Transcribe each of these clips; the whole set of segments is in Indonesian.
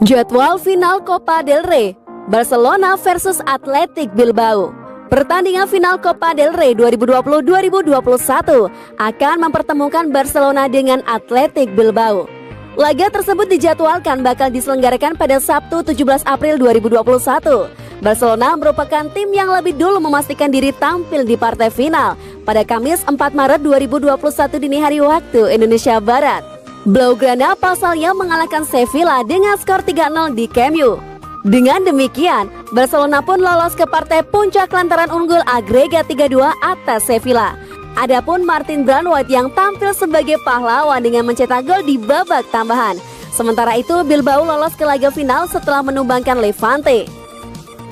Jadwal final Copa del Rey, Barcelona versus Athletic Bilbao. Pertandingan final Copa del Rey 2020-2021 akan mempertemukan Barcelona dengan Athletic Bilbao. Laga tersebut dijadwalkan bakal diselenggarakan pada Sabtu 17 April 2021. Barcelona merupakan tim yang lebih dulu memastikan diri tampil di partai final pada Kamis 4 Maret 2021 dini hari waktu Indonesia Barat. Blaugrana pasalnya mengalahkan Sevilla dengan skor 3-0 di Camp Nou. Dengan demikian, Barcelona pun lolos ke partai puncak lantaran unggul agregat 3-2 atas Sevilla. Adapun Martin Braithwaite yang tampil sebagai pahlawan dengan mencetak gol di babak tambahan. Sementara itu, Bilbao lolos ke laga final setelah menumbangkan Levante.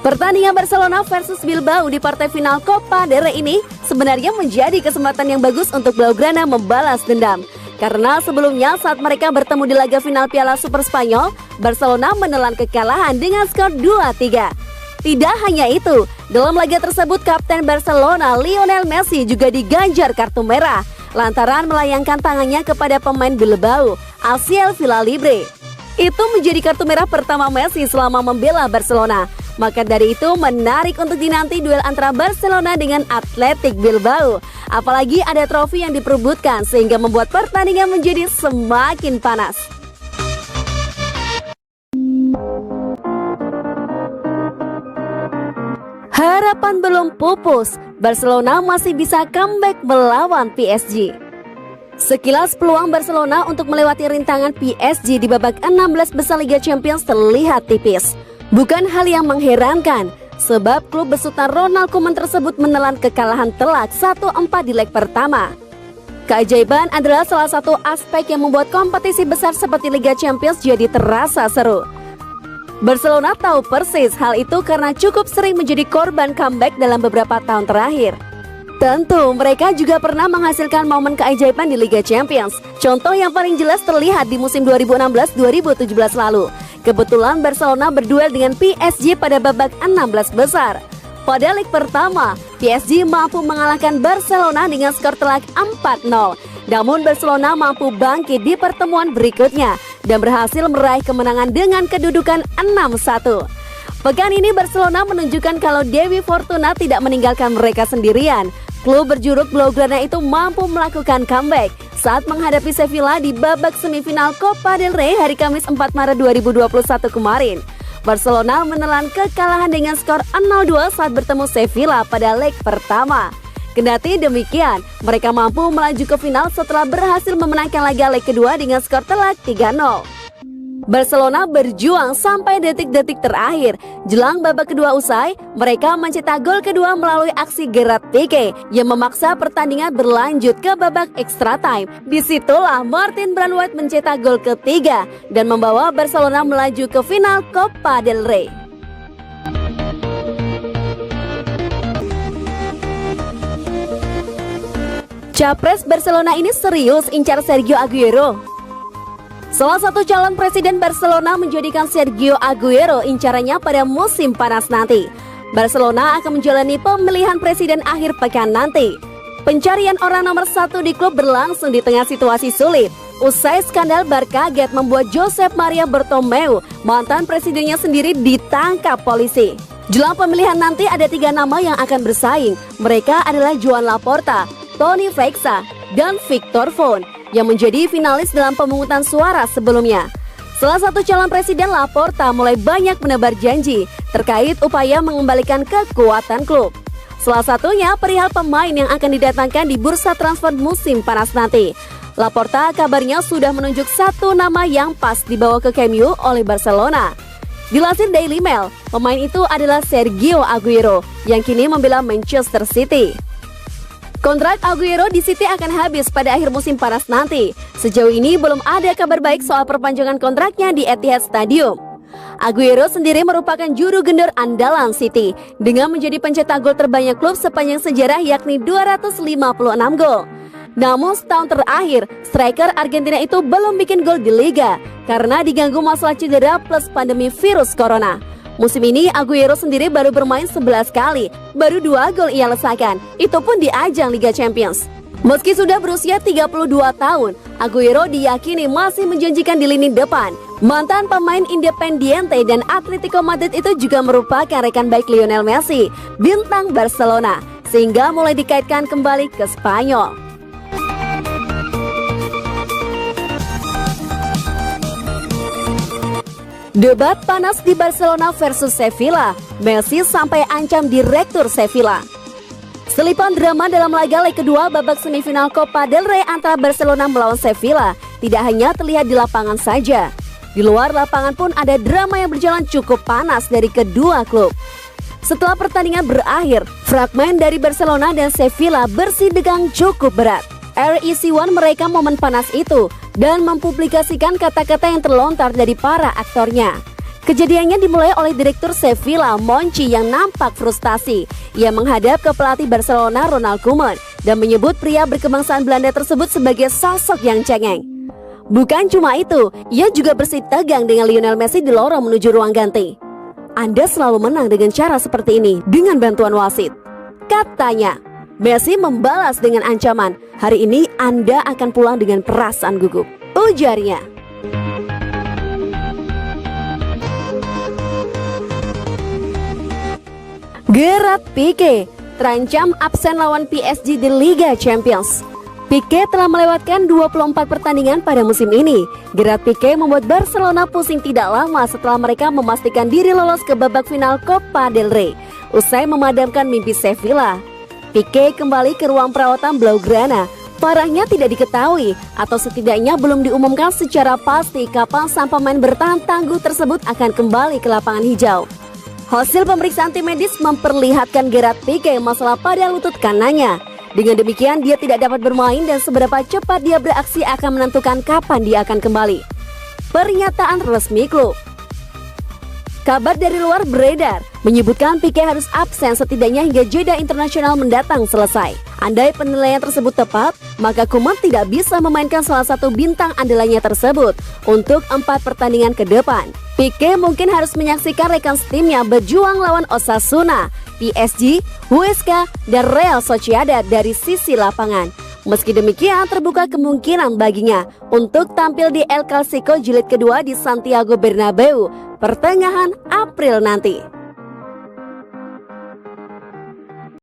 Pertandingan Barcelona versus Bilbao di partai final Copa del Rey ini sebenarnya menjadi kesempatan yang bagus untuk Blaugrana membalas dendam. Karena sebelumnya saat mereka bertemu di laga final Piala Super Spanyol, Barcelona menelan kekalahan dengan skor 2-3. Tidak hanya itu, dalam laga tersebut Kapten Barcelona Lionel Messi juga diganjar kartu merah lantaran melayangkan tangannya kepada pemain Bilbao, Asiel Villalibre. Itu menjadi kartu merah pertama Messi selama membela Barcelona. Maka dari itu menarik untuk dinanti duel antara Barcelona dengan Athletic Bilbao. Apalagi ada trofi yang diperebutkan sehingga membuat pertandingan menjadi semakin panas. Harapan belum pupus, Barcelona masih bisa comeback melawan PSG. Sekilas peluang Barcelona untuk melewati rintangan PSG di babak 16 besar Liga Champions terlihat tipis. Bukan hal yang mengherankan, sebab klub besutan Ronald Koeman tersebut menelan kekalahan telak 1-4 di leg pertama. Keajaiban adalah salah satu aspek yang membuat kompetisi besar seperti Liga Champions jadi terasa seru. Barcelona tahu persis hal itu karena cukup sering menjadi korban comeback dalam beberapa tahun terakhir. Tentu mereka juga pernah menghasilkan momen keajaiban di Liga Champions. Contoh yang paling jelas terlihat di musim 2016-2017 lalu. Kebetulan Barcelona berduel dengan PSG pada babak 16 besar. Pada leg pertama, PSG mampu mengalahkan Barcelona dengan skor telak 4-0. Namun Barcelona mampu bangkit di pertemuan berikutnya dan berhasil meraih kemenangan dengan kedudukan 6-1. Pekan ini Barcelona menunjukkan kalau Dewi Fortuna tidak meninggalkan mereka sendirian. Klub berjuluk Blaugrana itu mampu melakukan comeback saat menghadapi Sevilla di babak semifinal Copa del Rey hari Kamis 4 Maret 2021 kemarin. Barcelona menelan kekalahan dengan skor 0-2 saat bertemu Sevilla pada leg pertama. Kendati demikian, mereka mampu melaju ke final setelah berhasil memenangkan laga leg kedua dengan skor telak 3-0. Barcelona berjuang sampai detik-detik terakhir. Jelang babak kedua usai, mereka mencetak gol kedua melalui aksi Gerard Pique yang memaksa pertandingan berlanjut ke babak extra time. Disitulah Martin Braithwaite mencetak gol ketiga dan membawa Barcelona melaju ke final Copa del Rey. Capres Barcelona ini serius incar Sergio Aguero. Salah satu calon presiden Barcelona menjadikan Sergio Aguero incarannya pada musim panas nanti. Barcelona akan menjalani pemilihan presiden akhir pekan nanti. Pencarian orang nomor 1 di klub berlangsung di tengah situasi sulit. Usai skandal Barcaget membuat Josep Maria Bartomeu, mantan presidennya sendiri, ditangkap polisi. Jelang pemilihan nanti ada 3 nama yang akan bersaing. Mereka adalah Joan Laporta, Toni Freixa, dan Victor Font yang menjadi finalis dalam pemungutan suara sebelumnya. Salah satu calon presiden Laporta mulai banyak menebar janji terkait upaya mengembalikan kekuatan klub. Salah satunya perihal pemain yang akan didatangkan di bursa transfer musim panas nanti. Laporta kabarnya sudah menunjuk 1 nama yang pas dibawa ke Camp Nou oleh Barcelona. Dilansir Daily Mail, pemain itu adalah Sergio Aguero yang kini membela Manchester City. Kontrak Aguero di City akan habis pada akhir musim panas nanti. Sejauh ini belum ada kabar baik soal perpanjangan kontraknya di Etihad Stadium. Aguero sendiri merupakan juru gender andalan City dengan menjadi pencetak gol terbanyak klub sepanjang sejarah yakni 256 gol. Namun setahun terakhir, striker Argentina itu belum bikin gol di Liga karena diganggu masalah cedera plus pandemi virus corona. Musim ini Aguero sendiri baru bermain 11 kali, baru 2 gol ia lesakan, itu pun di ajang Liga Champions. Meski sudah berusia 32 tahun, Agüero diyakini masih menjanjikan di lini depan. Mantan pemain Independiente dan Atletico Madrid itu juga merupakan rekan baik Lionel Messi, bintang Barcelona, sehingga mulai dikaitkan kembali ke Spanyol. Debat panas di Barcelona versus Sevilla, Messi sampai ancam direktur Sevilla. Selipan drama dalam laga leg kedua babak semifinal Copa del Rey antara Barcelona melawan Sevilla tidak hanya terlihat di lapangan saja. Di luar lapangan pun ada drama yang berjalan cukup panas dari kedua klub. Setelah pertandingan berakhir, fragmen dari Barcelona dan Sevilla bersih-degang cukup berat. REC1 merekam momen panas itu dan mempublikasikan kata-kata yang terlontar dari para aktornya. Kejadiannya dimulai oleh direktur Sevilla, Monchi, yang nampak frustasi. Ia menghadap ke pelatih Barcelona, Ronald Koeman, dan menyebut pria berkebangsaan Belanda tersebut sebagai sosok yang cengeng. Bukan cuma itu, ia juga bersih tegang dengan Lionel Messi di lorong menuju ruang ganti. Anda selalu menang dengan cara seperti ini dengan bantuan wasit, katanya. Messi membalas dengan ancaman, hari ini Anda akan pulang dengan perasaan gugup, ujarnya. Gerard Pique terancam absen lawan PSG di Liga Champions. Pique telah melewatkan 24 pertandingan pada musim ini. Gerard Pique membuat Barcelona pusing tidak lama setelah mereka memastikan diri lolos ke babak final Copa del Rey. Usai memadamkan mimpi Sevilla, Pique kembali ke ruang perawatan Blaugrana. Parahnya tidak diketahui atau setidaknya belum diumumkan secara pasti kapan sang pemain bertahan tangguh tersebut akan kembali ke lapangan hijau. Hasil pemeriksaan tim medis memperlihatkan Gerard Pique masalah pada lutut kanannya. Dengan demikian dia tidak dapat bermain dan seberapa cepat dia beraksi akan menentukan kapan dia akan kembali. Pernyataan resmi klub. Kabar dari luar beredar menyebutkan Pique harus absen setidaknya hingga jeda internasional mendatang selesai. Andai penilaian tersebut tepat, maka Koeman tidak bisa memainkan salah satu bintang andalannya tersebut untuk 4 pertandingan ke depan. Pique mungkin harus menyaksikan rekan timnya berjuang lawan Osasuna, PSG, Huesca, dan Real Sociedad dari sisi lapangan. Meski demikian, terbuka kemungkinan baginya untuk tampil di El Clasico jilid kedua di Santiago Bernabeu pertengahan April nanti.